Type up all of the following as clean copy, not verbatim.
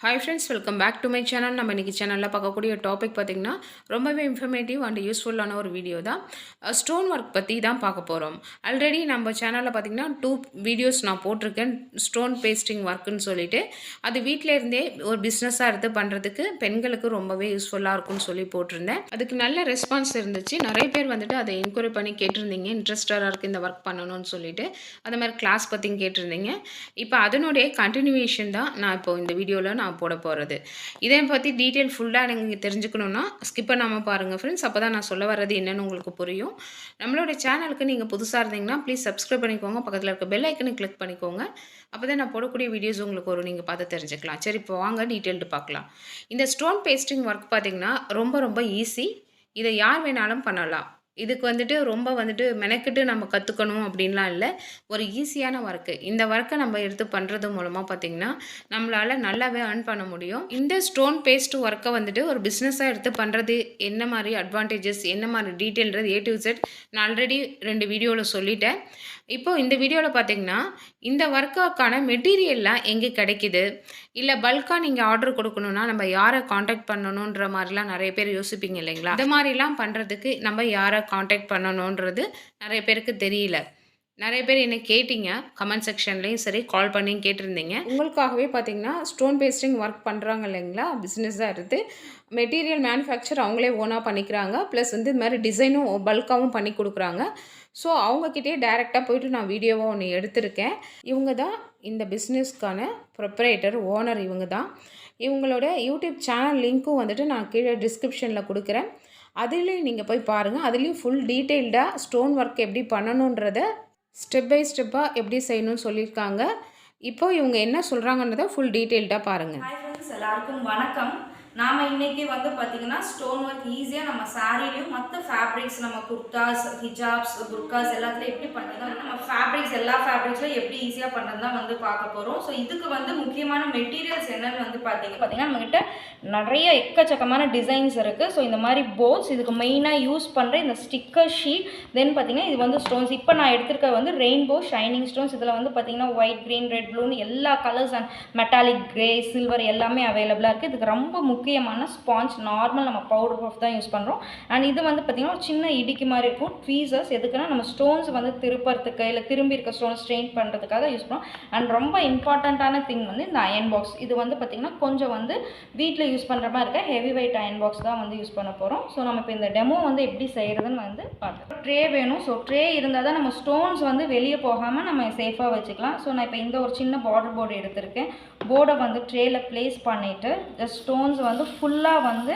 Hi friends, welcome back to my channel. நம்ம இன்றைக்கி சேனலில் பார்க்கக்கூடிய டாபிக் பார்த்திங்கன்னா ரொம்பவே இன்ஃபர்மேட்டிவ் அண்ட் யூஸ்ஃபுல்லான ஒரு வீடியோ தான். ஸ்டோன் ஒர்க் பற்றி தான் பார்க்க போகிறோம். ஆல்ரெடி நம்ம சேனலில் பார்த்திங்கன்னா 2 வீடியோஸ் நான் போட்டிருக்கேன், ஸ்டோன் பேஸ்டிங் ஒர்க்குன்னு சொல்லிட்டு. அது வீட்டில் இருந்தே ஒரு பிஸ்னஸாக எடுத்து பண்ணுறதுக்கு பெண்களுக்கு ரொம்பவே யூஸ்ஃபுல்லாக இருக்கும்னு சொல்லி போட்டிருந்தேன். அதுக்கு நல்ல ரெஸ்பான்ஸ் இருந்துச்சு. நிறைய பேர் வந்துட்டு அதை என்கொயரி பண்ணி கேட்டிருந்தீங்க, இன்ட்ரெஸ்டடாக இருக்குது இந்த ஒர்க் பண்ணணும்னு சொல்லிட்டு. அது மாதிரி கிளாஸ் பற்றியும் கேட்டிருந்தீங்க. இப்போ அதனுடைய கண்டினியூவேஷன் தான் நான் இப்போ இந்த வீடியோவில் நான் போட போகிறது. இதை பற்றி டீட்டெயில் ஃபுல்லாக நீங்கள் தெரிஞ்சுக்கணுன்னா ஸ்கிப் பண்ணாமல் பாருங்கள் ஃப்ரெண்ட்ஸ். அப்போ தான் நான் சொல்ல வர்றது என்னென்னு உங்களுக்கு புரியும். நம்மளோட சேனலுக்கு நீங்கள் புதுசாக இருந்தீங்கன்னா ப்ளீஸ் சப்ஸ்கிரைப் பண்ணிக்கோங்க, பக்கத்தில் இருக்க பெல் ஐக்கனை கிளிக் பண்ணிக்கோங்க. அப்போ தான் நான் போடக்கூடிய வீடியோஸ் உங்களுக்கு நீங்கள் பார்த்து தெரிஞ்சுக்கலாம். சரி, இப்போ வாங்க டீட்டெயில்டு பார்க்கலாம். இந்த ஸ்டோன் பேஸ்டிங் ஒர்க் பார்த்திங்கன்னா ரொம்ப ரொம்ப ஈஸி. இதை யார் வேணாலும் பண்ணலாம். இதுக்கு வந்துட்டு ரொம்ப வந்துட்டு மெனக்கிட்டு நம்ம கற்றுக்கணும் அப்படின்லாம் இல்லை. ஒரு ஈஸியான ஒர்க்கு. இந்த ஒர்க்கை நம்ம எடுத்து பண்ணுறது மூலமாக பார்த்திங்கன்னா நம்மளால் நல்லாவே ஏர்ன் பண்ண முடியும். இந்த ஸ்டோன் பேஸ்ட் ஒர்க்கை வந்துட்டு ஒரு பிஸ்னஸாக எடுத்து பண்ணுறது என்ன மாதிரி அட்வான்டேஜஸ், என்ன மாதிரி டீட்டெயில்றது A to Z நான் ஆல்ரெடி 2 வீடியோவில் சொல்லிட்டேன். இப்போது இந்த வீடியோவில் பார்த்திங்கன்னா இந்த ஒர்க்கான மெட்டீரியல்லாம் எங்கே கிடைக்கிது, இல்லை பல்காக நீங்கள் ஆர்டர் கொடுக்கணுன்னா நம்ம யாரை காண்டாக்ட் பண்ணணுன்ற மாதிரிலாம் நிறைய பேர் யோசிப்பீங்க இல்லைங்களா? இந்த மாதிரிலாம் பண்ணுறதுக்கு நம்ம யாரை காண்டாக்ட் பண்ணணுன்றது நிறைய பேருக்கு தெரியல. நிறைய பேர் என்ன கேட்டிங்க, கமெண்ட் செக்ஷன்லேயும் சரி, கால் பண்ணியும் கேட்டிருந்தீங்க. உங்களுக்காகவே பார்த்திங்கன்னா ஸ்டோன் பேஸ்டிங் ஒர்க் பண்ணுறாங்க இல்லைங்களா, பிஸ்னஸாக எடுத்து மெட்டீரியல் மேனுஃபேக்சர் அவங்களே ஓனாக பண்ணிக்கிறாங்க. ப்ளஸ் வந்து இது மாதிரி டிசைனும் பல்காகவும் பண்ணி கொடுக்குறாங்க. ஸோ அவங்கக்கிட்டே டைரெக்டாக போய்ட்டு நான் வீடியோவாக ஒன்று எடுத்திருக்கேன். இவங்க தான் இந்த பிஸ்னஸ்க்கான ப்ரொப்ரைட்டர், ஓனர் இவங்க தான். இவங்களோட யூடியூப் சேனல் லிங்க்கும் வந்துட்டு நான் கீழே டிஸ்கிரிப்ஷனில் கொடுக்குறேன். அதுலேயும் நீங்கள் போய் பாருங்கள். அதுலேயும் ஃபுல் டீட்டெயில்டாக ஸ்டோன் ஒர்க் எப்படி பண்ணணுன்றதை ஸ்டெப் பை ஸ்டெப்பாக எப்படி செய்யணும்னு சொல்லியிருக்காங்க. இப்போது இவங்க என்ன சொல்கிறாங்கன்றதை ஃபுல் டீட்டெயில்டாக பாருங்கள். ஹாய் ஃப்ரெண்ட்ஸ், எல்லாருக்கும் வணக்கம். நாம் இன்றைக்கி வந்து பார்த்திங்கன்னா ஸ்டோன் ஒர்க் ஈஸியாக நம்ம சாரீலையும் மற்ற ஃபேப்ரிக்ஸ், நம்ம குர்தாஸ், ஹிஜாப்ஸ், புர்காஸ் எல்லாத்துலையும் எப்படி பண்ணுறது, நம்ம ஃபேப்ரிக்ஸ் எல்லா ஃபேப்ரிக்ஸில் எப்படி ஈஸியாக பண்ணுறது தான் வந்து பார்க்க போகிறோம். ஸோ இதுக்கு வந்து முக்கியமான மெட்டீரியல்ஸ் என்னென்னு வந்து பார்த்திங்கன்னா நம்மகிட்ட நிறைய எக்கச்சக்கமான டிசைன்ஸ் இருக்குது. ஸோ இந்த மாதிரி போர்ட்ஸ், இதுக்கு மெயினாக யூஸ் பண்ணுற இந்த ஸ்டிக்கர் ஷீட், தென் பார்த்திங்கன்னா இது வந்து ஸ்டோன்ஸ். இப்போ நான் எடுத்துருக்க வந்து ரெயின்போ ஷைனிங் ஸ்டோன்ஸ். இதில் வந்து பார்த்திங்கன்னா ஒயிட், க்ரீன், ரெட், ப்ளூன்னு எல்லா colours and metallic, grey, silver எல்லாமே அவைலபிளாக இருக்குது. இதுக்கு ரொம்ப முக்கியமான ஸ்பாஞ்ச், நார்மல் நம்ம பவுடர் பஃப் தான் யூஸ் பண்ணுறோம். அண்ட் இது வந்து பார்த்திங்கன்னா ஒரு சின்ன இடிக்கு மாதிரி இருக்கும், ட்வீசர்ஸ். எதுக்குன்னா நம்ம ஸ்டோன்ஸ் வந்து திருப்பறதுக்கு, இல்லை திரும்பி இருக்க ஸ்டோன்ஸ் ஸ்ட்ரெயின் பண்ணுறதுக்காக யூஸ் பண்ணுறோம். அண்ட் ரொம்ப இம்பார்ட்டண்ட்டான திங் வந்து இந்த அயன் பாக்ஸ். இது வந்து பார்த்திங்கன்னா கொஞ்சம் வந்து வீட்டில் யூஸ் பண்ணுற மாதிரி இருக்க ஹெவி வெயிட் அயன் பாக்ஸ் தான் வந்து யூஸ் பண்ண போகிறோம். ஸோ நம்ம இப்போ இந்த டெமோ வந்து எப்படி செய்கிறதுன்னு வந்து பார்க்கலாம். ட்ரே வேணும். ஸோ ட்ரே இருந்தால் தான் நம்ம ஸ்டோன்ஸ் வந்து வெளியே போகாமல் நம்ம சேஃபாக வச்சுக்கலாம். ஸோ நான் இப்போ இந்த ஒரு சின்ன பார்டர் போர்டு எடுத்திருக்கேன். போர்டை வந்து ட்ரேயில் ப்ளேஸ் பண்ணிவிட்டு ஸ்டோன்ஸ் வந்து ஃபுல்லாக வந்து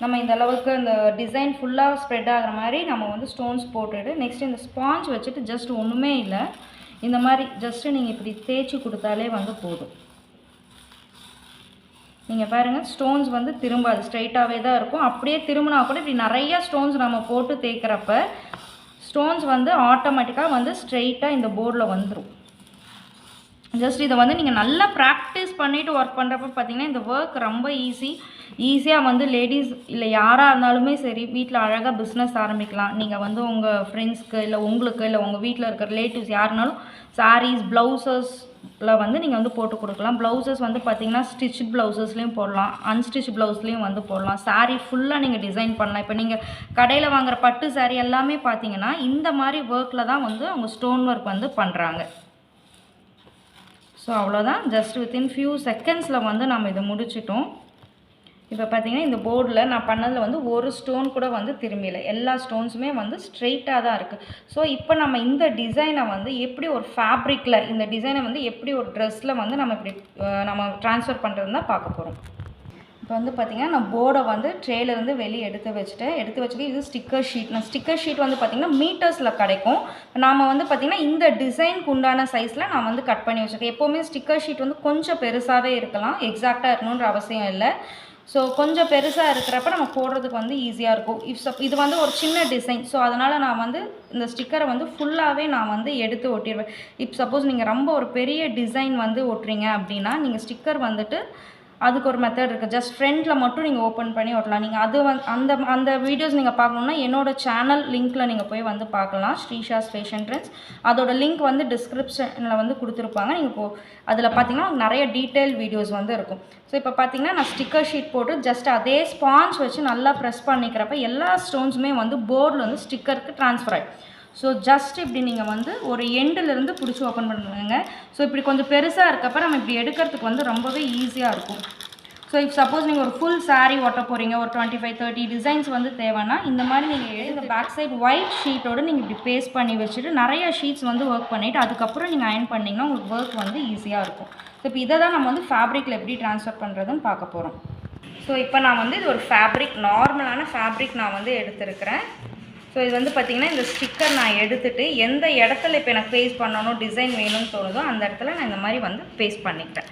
நம்ம இந்த அளவுக்கு இந்த டிசைன் ஃபுல்லாக ஸ்ப்ரெட் ஆகிற மாதிரி நம்ம வந்து ஸ்டோன்ஸ் போட்டுட்டு நெக்ஸ்ட் இந்த ஸ்பாஞ்ச் வச்சுட்டு ஜஸ்ட் ஒன்றுமே இல்லை, இந்த மாதிரி ஜஸ்ட்டு நீங்கள் இப்படி தேய்ச்சி கொடுத்தாலே வந்து போதும். நீங்கள் பாருங்கள், ஸ்டோன்ஸ் வந்து திரும்பாது, ஸ்ட்ரைட்டாகவே தான் இருக்கும். அப்படியே திரும்பினா கூட இப்படி நிறையா ஸ்டோன்ஸ் நம்ம போட்டு தேய்க்கிறப்ப ஸ்டோன்ஸ் வந்து ஆட்டோமேட்டிக்காக வந்து ஸ்ட்ரைட்டாக இந்த போர்டில் வந்துடும். ஜஸ்ட் இதை வந்து நீங்கள் நல்லா ப்ராக்டிஸ் பண்ணிவிட்டு ஒர்க் பண்ணுறப்ப பார்த்தீங்கன்னா இந்த ஒர்க் ரொம்ப ஈஸியாக வந்து லேடிஸ் இல்லை யாராக இருந்தாலுமே சரி வீட்டில் அழகாக பிஸ்னஸ் ஆரம்பிக்கலாம். நீங்கள் வந்து உங்கள் ஃப்ரெண்ட்ஸ்க்கு, இல்லை உங்களுக்கு, இல்லை உங்கள் வீட்டில் இருக்கிற ரிலேட்டிவ்ஸ் யாருனாலும் சாரீஸ், ப்ளவுசஸில் வந்து நீங்கள் வந்து போட்டு கொடுக்கலாம். ப்ளவுசஸ் வந்து பார்த்திங்கன்னா ஸ்டிச் ப்ளவுசஸ்லேயும் போடலாம், அன்ஸ்டிச் ப்ளவுஸ்லேயும் வந்து போடலாம். சாரீ ஃபுல்லாக நீங்கள் டிசைன் பண்ணலாம். இப்போ நீங்கள் கடையில் வாங்குகிற பட்டு சாரீ எல்லாமே பார்த்தீங்கன்னா இந்த மாதிரி ஒர்க்கில் தான் வந்து அவங்க ஸ்டோன் ஒர்க் வந்து பண்ணுறாங்க. ஸோ அவ்வளோதான், ஜஸ்ட் வித்தின் ஃபியூ செகண்ட்ஸில் வந்து நம்ம இதை முடிச்சிட்டோம். இப்போ பார்த்திங்கன்னா இந்த போர்டில் நான் பண்ணதில் வந்து ஒரு ஸ்டோன் கூட வந்து திரும்பிஇல்லை, எல்லா ஸ்டோன்ஸுமே வந்து ஸ்ட்ரெயிட்டாக தான் இருக்குது. ஸோ இப்போ நம்ம இந்த டிசைனை வந்து எப்படி ஒரு ஃபேப்ரிக்கில், இந்த டிசைனை வந்து எப்படி ஒரு ட்ரெஸ்ஸில் வந்து நம்ம இப்படி நம்ம ட்ரான்ஸ்ஃபர் பண்ணுறதுன்னு தான் பார்க்க போகிறோம். இப்போ வந்து பார்த்திங்கன்னா நான் போர்டை வந்து ட்ரேலேருந்து வெளியே எடுத்து வச்சுட்டு இது ஸ்டிக்கர் ஷீட். நான் ஸ்டிக்கர் ஷீட் வந்து பார்த்திங்கன்னா மீட்டர்ஸில் கிடைக்கும். நாம் வந்து பார்த்திங்கன்னா இந்த டிசைனுக்கு உண்டான சைஸில் நான் வந்து கட் பண்ணி வச்சுருக்கேன். எப்போவுமே ஸ்டிக்கர் ஷீட் வந்து கொஞ்சம் பெருசாகவே இருக்கலாம், எக்ஸாக்டாக இருக்கணுன்ற அவசியம் இல்லை. ஸோ கொஞ்சம் பெருசாக இருக்கிறப்ப நம்ம போடுறதுக்கு வந்து ஈஸியாக இருக்கும். இது வந்து ஒரு சின்ன டிசைன், ஸோ அதனால் நான் வந்து இந்த ஸ்டிக்கரை வந்து ஃபுல்லாகவே நான் வந்து எடுத்து ஒட்டிடுவேன். சப்போஸ் நீங்கள் ரொம்ப ஒரு பெரிய டிசைன் வந்து ஒட்டுறீங்க அப்படின்னா நீங்கள் ஸ்டிக்கர் வந்துட்டு அதுக்கு ஒரு மெத்தட் இருக்குது. ஜஸ்ட் ஃப்ரண்ட்டில் மட்டும் நீங்கள் ஓப்பன் பண்ணி ஒட்டலாம். நீங்கள் அது அந்த அந்த வீடியோஸ் நீங்கள் பார்க்கணுன்னா என்னோடய சேனல் லிங்க்கில் நீங்கள் போய் வந்து பார்க்கலாம். ஸ்ரீஷாஸ் ஃபேஷன் ட்ரெண்ட்ஸ் அதோட லிங்க் வந்து டிஸ்கிரிப்ஷனில் வந்து கொடுத்துருப்பாங்க. நீங்கள் அதில் பார்த்தீங்கன்னா நிறைய டீட்டெயில் வீடியோஸ் வந்து இருக்கும். ஸோ இப்போ பார்த்தீங்கன்னா நான் ஸ்டிக்கர் ஷீட் போட்டு ஜஸ்ட் அதே ஸ்பாஞ்ச் வச்சு நல்லா ப்ரெஸ் பண்ணிக்கிறப்ப எல்லா ஸ்டோன்ஸுமே வந்து போர்டில் வந்து ஸ்டிக்கருக்கு ட்ரான்ஸ்ஃபர் ஆகிடும். ஸோ ஜஸ்ட் இப்படி நீங்கள் வந்து ஒரு எண்டிலேருந்து பிடிச்சி ஓப்பன் பண்ணுங்க. ஸோ இப்படி கொஞ்சம் பெருசாக இருக்கப்போ நம்ம இப்படி எடுக்கிறதுக்கு வந்து ரொம்பவே ஈஸியாக இருக்கும். ஸோ இப்போ சப்போஸ் நீங்கள் ஒரு ஃபுல் சாரீ ஒட்ட போகிறீங்க, ஒரு 25-30 டிசைன்ஸ் வந்து தேவைன்னா இந்த மாதிரி நீங்கள் இந்த பேக் சைட் ஒயிட் ஷீட்டோடு நீங்கள் இப்படி பேஸ்ட் பண்ணி வச்சுட்டு நிறைய ஷீட்ஸ் வந்து ஒர்க் பண்ணிவிட்டு அதுக்கப்புறம் நீங்கள் அயர்ன் பண்ணிங்கன்னா உங்களுக்கு ஒர்க் வந்து ஈஸியாக இருக்கும். ஸோ இப்போ இதை தான் நம்ம வந்து ஃபேப்ரிக்கில் எப்படி ட்ரான்ஸ்ஃபர் பண்ணுறதுன்னு பார்க்க போகிறோம். ஸோ இப்போ நான் வந்து இது ஒரு ஃபேப்ரிக், நார்மலான ஃபேப்ரிக் நான் வந்து எடுத்துருக்கிறேன். ஸோ இது வந்து பார்த்திங்கன்னா இந்த ஸ்டிக்கர் நான் எடுத்துகிட்டு எந்த இடத்துல இப்போ எனக்கு பேஸ்ட் பண்ணணும், டிசைன் வேணும்னு தோணுதோ அந்த இடத்துல நான் இந்த மாதிரி வந்து பேஸ்ட் பண்ணிக்கிறேன்.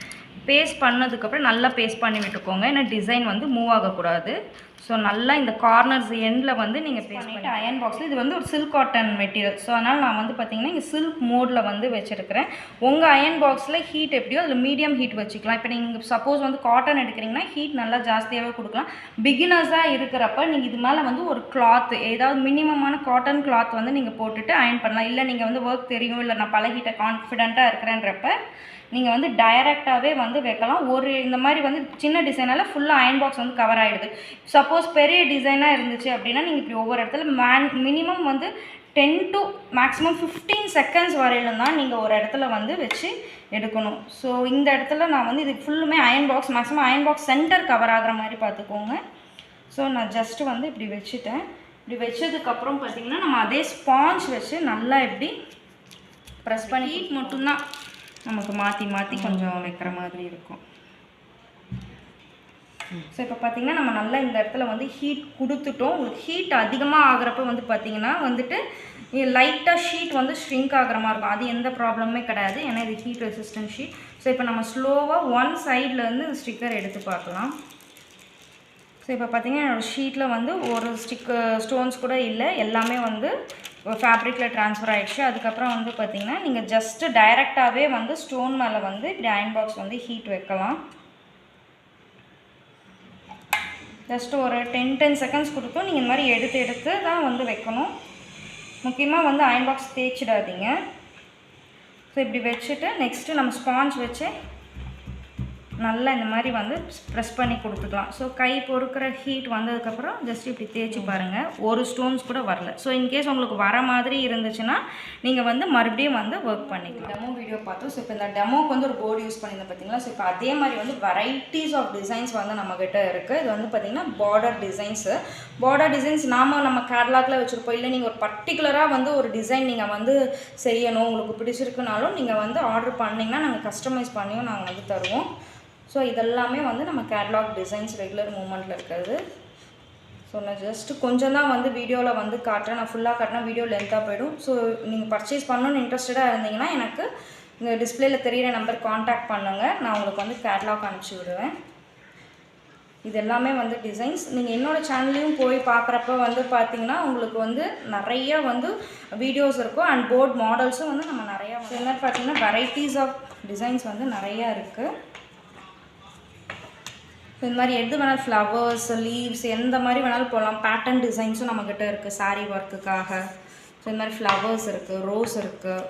பேஸ்ட் பண்ணதுக்கப்புறம் நல்லா பேஸ்ட் பண்ணி விட்டுக்கோங்க, ஏன்னா டிசைன் வந்து மூவ் ஆகக்கூடாது. ஸோ நல்லா இந்த கார்னர்ஸ் எண்டில் வந்து நீங்கள் பேஸ்ட் பண்ணிவிட்டு அயன் பாக்ஸில் இது வந்து ஒரு சில்க் காட்டன் மெட்டீரியல். ஸோ அதனால் நான் வந்து பார்த்திங்கன்னா இங்கே சில்க் மோடில் வந்து வச்சுருக்கிறேன். உங்கள் அயன் பாக்ஸில் ஹீட் எப்படியோ அதில் மீடியம் ஹீட் வச்சுக்கலாம். இப்போ நீங்கள் சப்போஸ் வந்து காட்டன் எடுக்கிறீங்கன்னா ஹீட் நல்லா ஜாஸ்தியாகவே கொடுக்கலாம். பிகினர்ஸாக இருக்கிறப்ப நீங்கள் இது மேலே வந்து ஒரு கிளாத், ஏதாவது மினிமமான காட்டன் கிளாத் வந்து நீங்கள் போட்டுட்டு அயன் பண்ணலாம். இல்லை நீங்கள் வந்து ஒர்க் தெரியும், இல்லை நான் பழகிட்ட கான்ஃபிடென்ட்டாக இருக்கிறேன்றப்ப நீங்கள் வந்து டைரெக்டாகவே வந்து வைக்கலாம். ஒரு இந்த மாதிரி வந்து சின்ன டிசைனால் ஃபுல்லாக அயன் பாக்ஸ் வந்து கவர் ஆகிடுது. சப்போஸ் பெரிய டிசைனாக இருந்துச்சு அப்படின்னா நீங்கள் இப்படி ஒவ்வொரு இடத்துல மினிமம் வந்து 10 to மேக்ஸிமம் 15 செகண்ட்ஸ் வரையிலும் தான் நீங்கள் ஒரு இடத்துல வந்து வச்சு எடுக்கணும். ஸோ இந்த இடத்துல நான் வந்து இது ஃபுல்லுமே iron box, maximum iron box center cover ஆகிற மாதிரி பார்த்துக்கோங்க. ஸோ நான் ஜஸ்ட்டு வந்து இப்படி வச்சுட்டேன். இப்படி வச்சதுக்கப்புறம் பார்த்திங்கன்னா நம்ம அதே ஸ்பாஞ்ச் வச்சு நல்லா இப்படி ப்ரெஸ் பண்ணி ஹீட் மட்டும்தான் நமக்கு மாற்றி மாற்றி கொஞ்சம் வைக்கிற மாதிரி இருக்கும். ஸோ இப்போ பார்த்திங்கன்னா நம்ம நல்லா இந்த இடத்துல வந்து ஹீட் கொடுத்துட்டோம். உங்களுக்கு ஹீட் அதிகமாக ஆகிறப்ப வந்து பார்த்திங்கன்னா வந்துட்டு லைட்டாக ஷீட் வந்து ஷ்ரிங்க் ஆகிற மாதிரி இருக்கும். அது எந்த ப்ராப்ளமே கிடையாது, ஏன்னா இது ஹீட் ரெசிஸ்டன்ட் ஷீட். ஸோ இப்போ நம்ம ஸ்லோவாக ஒன் சைட்லேருந்து இந்த ஸ்டிக்கர் எடுத்து பார்க்கலாம். ஸோ இப்போ பார்த்திங்கன்னா என்னோடய ஷீட்டில் வந்து ஒரு ஸ்டோன்ஸ் கூட இல்லை, எல்லாமே வந்து ஃபேப்ரிக்கில் ட்ரான்ஸ்ஃபர் ஆகிடுச்சு. அதுக்கப்புறம் வந்து பார்த்திங்கன்னா நீங்கள் ஜஸ்ட்டு டைரெக்டாகவே வந்து ஸ்டோன் மேலே வந்து இப்படி அயன் பாக்ஸ் வந்து ஹீட் வைக்கலாம். ஜஸ்ட்டு ஒரு 10 செகண்ட்ஸ் கொடுத்தோம். நீங்கள் இந்த மாதிரி எடுத்து தான் வந்து வைக்கணும். முக்கியமாக வந்து அயன் பாக்ஸ் தேய்ச்சிடாதீங்க. ஸோ இப்படி வச்சுட்டு நெக்ஸ்ட்டு நம்ம ஸ்பாஞ்ச் வச்சு நல்லா இந்த மாதிரி வந்து ப்ரெஸ் பண்ணி கொடுத்துக்கலாம். ஸோ கை பொறுக்கிற ஹீட் வந்ததுக்கப்புறம் ஜஸ்ட் இப்படி தேய்ச்சி பாருங்கள், ஒரு ஸ்டோன்ஸ் கூட வரல. ஸோ இன்கேஸ் உங்களுக்கு வர மாதிரி இருந்துச்சுன்னா நீங்கள் வந்து மறுபடியும் வந்து ஒர்க் பண்ணிக்கலாம். டெமோ வீடியோ பார்த்தோம். ஸோ இப்போ இந்த டெமோக்கு வந்து ஒரு போர்டு யூஸ் பண்ணியிருந்தேன் பார்த்தீங்களா. ஸோ இப்போ அதே மாதிரி வந்து வெரைட்டிஸ் ஆஃப் டிசைன்ஸ் வந்து நம்மக்கிட்ட இருக்குது. இது வந்து பார்த்திங்கன்னா பார்டர் டிசைன்ஸு. பார்டர் டிசைன்ஸ் நம்ம கேட்லாகில் வச்சுருப்போம். இல்லை நீங்கள் ஒரு பர்டிகுலராக வந்து ஒரு டிசைன் நீங்கள் வந்து செய்யணும், உங்களுக்கு பிடிச்சிருக்குனாலும் நீங்கள் வந்து ஆர்டர் பண்ணிங்கன்னா நாங்கள் கஸ்டமைஸ் பண்ணியும் நாங்கள் வந்து தருவோம். ஸோ இதெல்லாமே வந்து நம்ம கேட்லாக் டிசைன்ஸ் ரெகுலர் மூமெண்ட்டில் இருக்கிறது. ஸோ நான் ஜஸ்ட்டு கொஞ்சம் தான் வந்து வீடியோவில் வந்து காட்டுறேன். நான் ஃபுல்லாக காட்டினா வீடியோ லென்த்தாக போய்டும். ஸோ நீங்கள் பர்ச்சேஸ் பண்ணணுன்னு இன்ட்ரெஸ்டடாக இருந்தீங்கன்னா எனக்கு இந்த டிஸ்பிளேயில் தெரிகிற நம்பர் காண்டாக்ட் பண்ணுங்கள், நான் உங்களுக்கு வந்து கேட்லாக் அனுப்பிச்சி விடுவேன். இது எல்லாமே வந்து டிசைன்ஸ். நீங்கள் என்னோடய சேனல்லையும் போய் பார்க்குறப்ப வந்து பார்த்திங்கன்னா உங்களுக்கு வந்து நிறைய வந்து வீடியோஸ் இருக்கும் அண்ட் போர்ட் மாடல்ஸும் வந்து நம்ம நிறையா இந்த மாதிரி பார்த்திங்கன்னா வெரைட்டிஸ் ஆஃப் டிசைன்ஸ் வந்து நிறையா இருக்குது. இந்த மாதிரி எது வேணாலும் ஃப்ளவர்ஸ், லீவ்ஸ் எந்த மாதிரி வேணாலும் போடலாம். பேட்டர்ன் டிசைன்ஸும் நம்மக்கிட்ட இருக்குது சாரீ ஒர்க்குக்காக. ஸோ இந்த மாதிரி ஃப்ளவர்ஸ் இருக்குது, ரோஸ் இருக்குது.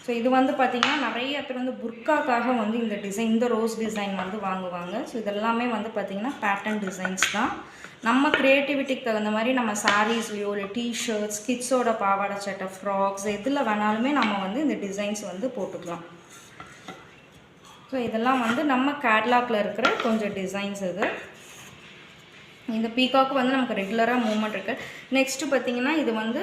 ஸோ இது வந்து பார்த்திங்கன்னா நிறைய பேர் வந்து புர்காக்காக வந்து இந்த டிசைன், இந்த ரோஸ் டிசைன் வந்து வாங்குவாங்க. ஸோ இதெல்லாமே வந்து பார்த்திங்கன்னா பேட்டர்ன் டிசைன்ஸ் தான். நம்ம க்ரியேட்டிவிட்டிக்கு தகுந்த மாதிரி நம்ம சாரீஸ்லையோ இல்லை டிஷர்ட்ஸ், கிட்ஸோட பாவாடை சட்டை, ஃப்ராக்ஸ் எதில் வேணாலுமே நம்ம வந்து இந்த டிசைன்ஸ் வந்து போட்டுக்கலாம். ஸோ இதெல்லாம் வந்து நம்ம கேட்லாகில் இருக்கிற கொஞ்சம் டிசைன்ஸ். இது இந்த பீகாக்கு வந்து நமக்கு ரெகுலராக மூவ்மெண்ட் இருக்குது. நெக்ஸ்ட்டு பார்த்திங்கன்னா இது வந்து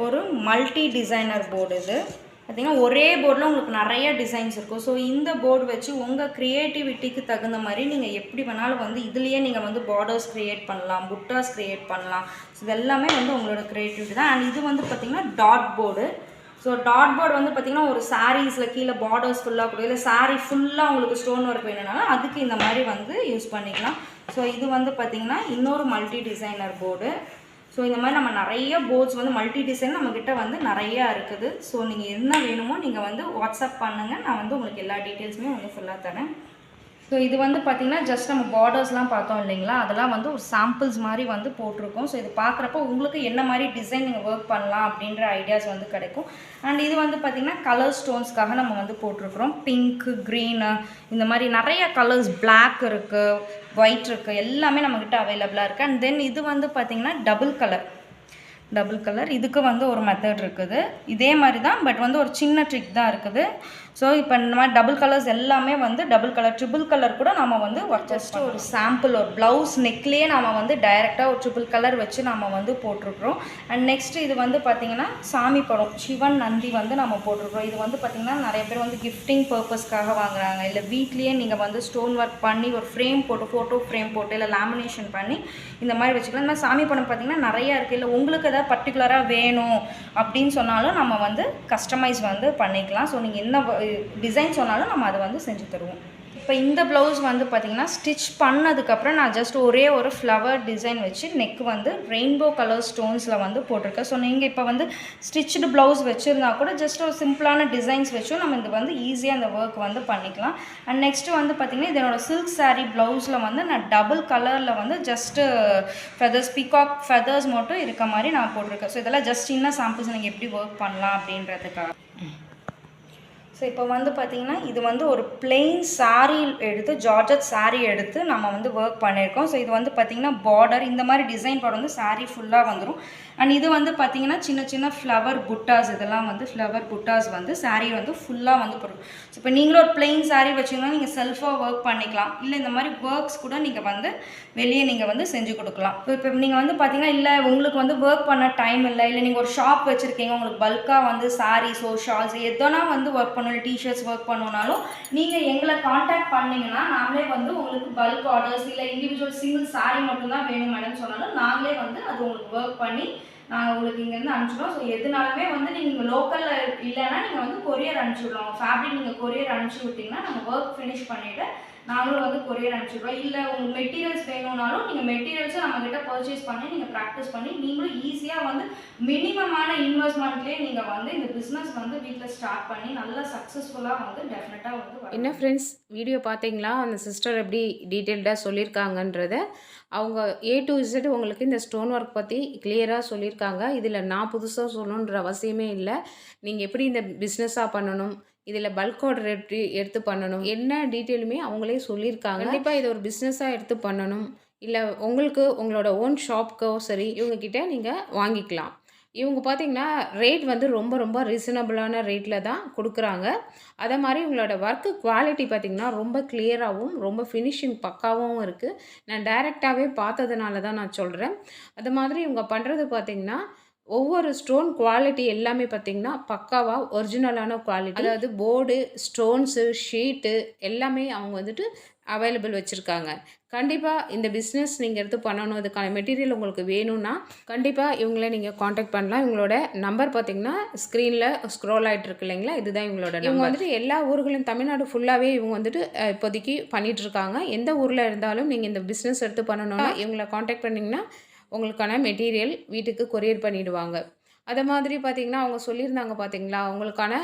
ஒரு மல்டி டிசைனர் போர்டு. இது பார்த்திங்கன்னா ஒரே போர்டில் உங்களுக்கு நிறைய டிசைன்ஸ் இருக்கும். ஸோ இந்த போர்டு வச்சு உங்கள் க்ரியேட்டிவிட்டிக்கு தகுந்த மாதிரி நீங்கள் எப்படி வேணாலும் வந்து இதுலேயே நீங்கள் வந்து பார்டர்ஸ் க்ரியேட் பண்ணலாம், புட்டாஸ் க்ரியேட் பண்ணலாம். ஸோ இதெல்லாமே வந்து உங்களோட க்ரியேட்டிவிட்டி தான். அண்ட் இது வந்து பார்த்திங்கன்னா dot board. So dot board வந்து பார்த்திங்கன்னா ஒரு சாரீஸில் கீழே பார்டர்ஸ் ஃபுல்லாக கூட இல்லை சாரீ ஃபுல்லாக உங்களுக்கு ஸ்டோன் ஒர்க் வேணும்னாலும் அதுக்கு இந்த மாதிரி வந்து யூஸ் பண்ணிக்கலாம். ஸோ இது வந்து பார்த்திங்கன்னா இன்னொரு மல்டி டிசைனர் போர்டு. ஸோ இந்த மாதிரி நம்ம நிறைய போர்ட்ஸ் வந்து மல்டி டிசைன் நம்மக்கிட்ட வந்து நிறையா இருக்குது. ஸோ நீங்கள் என்ன வேணுமோ நீங்கள் வந்து வாட்ஸ்அப் பண்ணுங்கள், நான் வந்து உங்களுக்கு எல்லா டீட்டெயில்ஸுமே வந்து ஃபுல்லாக தரேன். ஸோ இது வந்து பார்த்திங்கன்னா ஜஸ்ட் நம்ம பார்டர்ஸ்லாம் பார்த்தோம் இல்லைங்களா, அதெல்லாம் வந்து ஒரு சாம்பிள்ஸ் மாதிரி வந்து போட்டிருக்கோம். ஸோ இது பார்க்குறப்போ உங்களுக்கு என்ன மாதிரி டிசைன் நீங்கள் ஒர்க் பண்ணலாம் அப்படின்ற ஐடியாஸ் வந்து கிடைக்கும். அண்ட் இது வந்து பார்த்திங்கன்னா கலர் ஸ்டோன்ஸ்க்காக நம்ம வந்து போட்டிருக்கிறோம். பிங்க்கு, க்ரீனு, இந்த மாதிரி நிறைய கலர்ஸ், பிளாக் இருக்குது, ஒயிட் இருக்குது, எல்லாமே நம்மக்கிட்ட அவைலபிளாக இருக்குது. அண்ட் தென் இது வந்து பார்த்திங்கன்னா டபுள் கலர், இதுக்கு வந்து ஒரு மெத்தட் இருக்குது. இதே மாதிரி தான், பட் வந்து ஒரு சின்ன ட்ரிக் தான் இருக்குது. ஸோ இப்போ இந்த மாதிரி டபுள் கலர்ஸ் எல்லாமே வந்து டபுள் கலர், ட்ரிபிள் கலர் கூட நம்ம வந்து ஜஸ்ட் ஒரு சாம்பிள், ஒரு ப்ளவுஸ் நெக்லேயே நம்ம வந்து டைரெக்டாக ஒரு ட்ரிபிள் கலர் வச்சு நம்ம வந்து போட்டிருக்கிறோம். அண்ட் நெக்ஸ்ட் இது வந்து பார்த்திங்கன்னா சாமி படம், சிவன், நந்தி வந்து நம்ம போட்டிருக்கிறோம். இது வந்து பார்த்திங்கன்னா நிறைய பேர் வந்து கிஃப்டிங் பர்பஸ்க்காக வாங்குறாங்க, இல்லை வீட்லேயே நீங்கள் வந்து ஸ்டோன் ஒர்க் பண்ணி ஒரு ஃப்ரேம் போட்டு, ஃபோட்டோ ஃப்ரேம் போட்டு, இல்லை லேமினேஷன் பண்ணி இந்த மாதிரி வச்சுக்கலாம். இந்த மாதிரி சாமி படம் பார்த்திங்கன்னா நிறையா இருக்குது. இல்லை உங்களுக்கு எதாவது பர்டிகுலராக வேணும் அப்படின்னு சொன்னாலும் நம்ம வந்து கஸ்டமைஸ் வந்து பண்ணிக்கலாம். ஸோ நீங்கள் என்ன டிசைன் சொன்னாலும் நம்ம அதை வந்து செஞ்சு தருவோம். இப்போ இந்த ப்ளவுஸ் வந்து பார்த்திங்கன்னா ஸ்டிச் பண்ணதுக்கப்புறம் நான் ஜஸ்ட் ஒரே ஒரு ஃப்ளவர் டிசைன் வச்சு நெக் வந்து ரெயின்போ கலர் ஸ்டோன்ஸில் வந்து போட்டிருக்கேன். ஸோ நீங்கள் இப்போ வந்து ஸ்டிச்சுடு ப்ளவுஸ் வச்சுருந்தா கூட ஜஸ்ட் ஒரு சிம்பிளான டிசைன்ஸ் வச்சும் நம்ம இது வந்து ஈஸியாக அந்த ஒர்க் வந்து பண்ணிக்கலாம். அண்ட் நெக்ஸ்ட்டு வந்து பார்த்திங்கன்னா இதனோட சில்க் சாரீ ப்ளவுஸில் வந்து நான் டபுள் கலரில் வந்து ஜஸ்ட்டு ஃபெதர்ஸ், பிகாக் ஃபெதர்ஸ் மட்டும் இருக்க மாதிரி நான் போட்டிருக்கேன். ஸோ இதெல்லாம் ஜஸ்ட் இன்னும் சாம்பிள்ஸ் நீங்கள் எப்படி ஒர்க் பண்ணலாம் அப்படின்றதுக்காக. ஸோ இப்போ வந்து பார்த்திங்கன்னா இது வந்து ஒரு பிளெயின் சாரீ எடுத்து, ஜார்ஜட் சாரீ எடுத்து நம்ம வந்து ஒர்க் பண்ணியிருக்கோம். ஸோ இது வந்து பார்த்திங்கன்னா பார்டர், இந்த மாதிரி டிசைன் பார்டர் வந்து சாரீ ஃபுல்லாக வந்துடும். அண்ட் இது வந்து பார்த்திங்கன்னா சின்ன சின்ன ஃப்ளவர் புட்டாஸ், இதெல்லாம் வந்து ஃப்ளவர் புட்டாஸ் வந்து சாரீ வந்து ஃபுல்லாக வந்து போடும். ஸோ இப்போ நீங்களும் ஒரு பிளெயின் சாரீ வச்சிங்கன்னா நீங்கள் செல்ஃபாக ஒர்க் பண்ணிக்கலாம், இல்லை இந்த மாதிரி ஒர்க்ஸ் கூட நீங்கள் வந்து வெளியே நீங்கள் வந்து செஞ்சு கொடுக்கலாம். இப்போ நீங்கள் வந்து பார்த்திங்கன்னா இல்லை உங்களுக்கு வந்து ஒர்க் பண்ண டைம் இல்லை நீங்கள் ஒரு ஷாப் வச்சுருக்கீங்க, உங்களுக்கு பல்காக வந்து சாரீஸோ ஷால்ஸ் எதனா வந்து ஒர்க் பண்ணணும், டிஷர்ட்ஸ் ஒர்க் பண்ணணுனாலும் நீங்கள் எங்களை காண்டாக்ட் பண்ணிங்கன்னா நாங்களே வந்து உங்களுக்கு பல்க் ஆர்டர்ஸ், இல்லை இண்டிவிஜுவல் சிங்கிள் சாரீ மட்டும்தான் வேணும் மேடம் சொன்னாலும் நாங்களே வந்து அது உங்களுக்கு ஒர்க் பண்ணி நாங்கள் உங்களுக்கு இங்கேருந்து அனுப்பிச்சிடுவோம். ஸோ எதுனாலுமே வந்து நீங்கள் லோக்கலில் இல்லைன்னா நீங்கள் வந்து கொரியர் அனுப்பிச்சிவிடுவோம். ஃபேப்ரிக் நீங்கள் கொரியர் அனுப்பிச்சி விட்டிங்கன்னா நாங்கள் ஒர்க் ஃபினிஷ் பண்ணிவிட்டு நாங்களும் வந்து கொரியர் அனுப்பிச்சிடுவோம். இல்லை உங்களுக்கு மெட்டீரியல்ஸ் வேணும்னாலும் நீங்கள் மெட்டீரியல்ஸும் நம்மக்கிட்ட பர்ச்சேஸ் பண்ணி நீங்கள் ப்ராக்டிஸ் பண்ணி நீங்களும் ஈஸியாக வந்து மினிமமான இன்வெஸ்ட்மெண்ட்லேயே நீங்கள் வந்து இந்த பிஸ்னஸ் வந்து வீட்டில் ஸ்டார்ட் பண்ணி நல்லா சக்ஸஸ்ஃபுல்லாக வந்து டெஃபினட்டாக வந்து. என்ன ஃப்ரெண்ட்ஸ், வீடியோ பார்த்தீங்களா? அந்த சிஸ்டர் எப்படி டீட்டெயில்டாக சொல்லியிருக்காங்கன்றத. அவங்க A to Z உங்களுக்கு இந்த ஸ்டோன் ஒர்க் பற்றி கிளியராக சொல்லியிருக்காங்க. இதில் நான் புதுசாக சொல்லணுன்ற அவசியமே இல்லை. நீங்கள் எப்படி இந்த பிஸ்னஸாக பண்ணணும், இதில் பல்க் ஆர்டர் எப்படி எடுத்து பண்ணணும், என்ன டீட்டெயிலுமே அவங்களே சொல்லியிருக்காங்க. கண்டிப்பாக இதை ஒரு பிஸ்னஸாக எடுத்து பண்ணணும், இல்லை உங்களுக்கு உங்களோட ஓன் ஷாப்க்கோ சரி இவங்கக்கிட்ட நீங்கள் வாங்கிக்கலாம். இவங்க பார்த்திங்கன்னா ரேட் வந்து ரொம்ப ரொம்ப ரீசனபிளான ரேட்டில் தான் கொடுக்குறாங்க. அதே மாதிரி இவங்களோட ஒர்க்கு குவாலிட்டி பார்த்திங்கன்னா ரொம்ப கிளியராகவும் ரொம்ப ஃபினிஷிங் பக்காவும் இருக்குது. நான் டைரெக்டாகவே பார்த்ததுனால தான் நான் சொல்கிறேன். அது மாதிரி இவங்க பண்ணுறது பார்த்திங்கன்னா ஒவ்வொரு ஸ்டோன் குவாலிட்டி எல்லாமே பார்த்திங்கன்னா பக்காவாக ஒரிஜினலான குவாலிட்டி. அதாவது போர்டு, ஸ்டோன்ஸு, ஷீட்டு எல்லாமே அவங்க வந்துட்டு அவைலபிள் வச்சுருக்காங்க. கண்டிப்பாக இந்த பிஸ்னஸ் நீங்கள் எடுத்து பண்ணணும், இதுக்கான மெட்டீரியல் உங்களுக்கு வேணும்னா கண்டிப்பாக இவங்கள நீங்கள் காண்டாக்ட் பண்ணலாம். இவங்களோட நம்பர் பார்த்திங்கன்னா ஸ்க்ரீனில் ஸ்க்ரோல் ஆகிட்டு இருக்கு இல்லைங்களா, இதுதான் இவங்களோட நம்பர். இவங்க வந்துட்டு எல்லா ஊர்களும் தமிழ்நாடு ஃபுல்லாகவே இவங்க வந்துட்டு இப்போதைக்கு பண்ணிகிட்ருக்காங்க. எந்த ஊரில் இருந்தாலும் நீங்கள் இந்த பிஸ்னஸ் எடுத்து பண்ணணும்னா இவங்களை காண்டாக்ட் பண்ணிங்கன்னா உங்களுக்கான மெட்டீரியல் வீட்டுக்கு கொரியர் பண்ணிவிடுவாங்க. அதை மாதிரி பார்த்திங்கன்னா அவங்க சொல்லியிருந்தாங்க பார்த்திங்களா, அவங்களுக்கான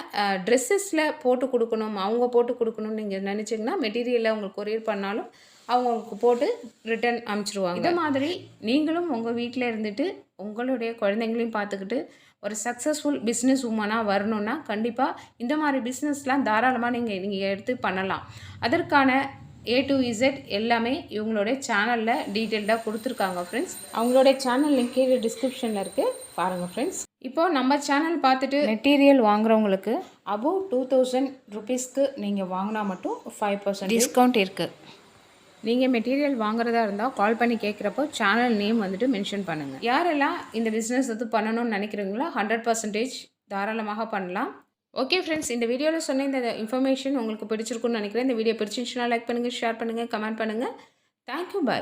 ட்ரெஸ்ஸஸில் போட்டு கொடுக்கணும், அவங்க போட்டு கொடுக்கணும்னு நீங்கள் நினச்சிங்கன்னா மெட்டீரியலை உங்களுக்கு கொரியர் பண்ணாலும் அவங்களுக்கு போட்டு ரிட்டன் அனுப்பிச்சிடுவாங்க. இதை மாதிரி நீங்களும் உங்கள் வீட்டில் இருந்துட்டு உங்களுடைய குழந்தைங்களையும் பார்த்துக்கிட்டு ஒரு சக்ஸஸ்ஃபுல் பிஸ்னஸ் உமனாக வரணுன்னா கண்டிப்பாக இந்த மாதிரி பிஸ்னஸ்லாம் தாராளமாக நீங்கள் எடுத்து பண்ணலாம். அதற்கான A to Z எல்லாமே இவங்களுடைய சேனலில் டீட்டெயில்டாக கொடுத்துருக்காங்க ஃப்ரெண்ட்ஸ். அவங்களுடைய சேனல் லிங்க் கீழே டிஸ்கிரிப்ஷனில் இருக்குது, பாருங்கள் ஃப்ரெண்ட்ஸ். இப்போது நம்ம சேனல் பார்த்துட்டு மெட்டீரியல் வாங்குறவங்களுக்கு அபோவ் 2000 ருபீஸ்க்கு நீங்கள் வாங்கினா மட்டும் 5% டிஸ்கவுண்ட் இருக்குது. நீங்கள் மெட்டீரியல் வாங்குறதா இருந்தால் கால் பண்ணி கேட்குறப்போ சேனல் நேம் வந்துட்டு மென்ஷன் பண்ணுங்கள். யாரெல்லாம் இந்த பிஸ்னஸ் வந்து பண்ணணும்னு நினைக்கிறீங்களோ 100% தாராளமாக பண்ணலாம். ஓகே ஃப்ரெண்ட்ஸ், இந்த வீடியோவில் சொன்ன இந்த இன்ஃபர்மேஷன் உங்களுக்கு பிடிச்சிருக்குன்னு நினைக்கிறேன். இந்த வீடியோ பிடிச்சிருந்துச்சுன்னா லைக் பண்ணுங்கள், ஷேர் பண்ணுங்கள், கமெண்ட் பண்ணுங்கள். தேங்க்யூ, பாய்.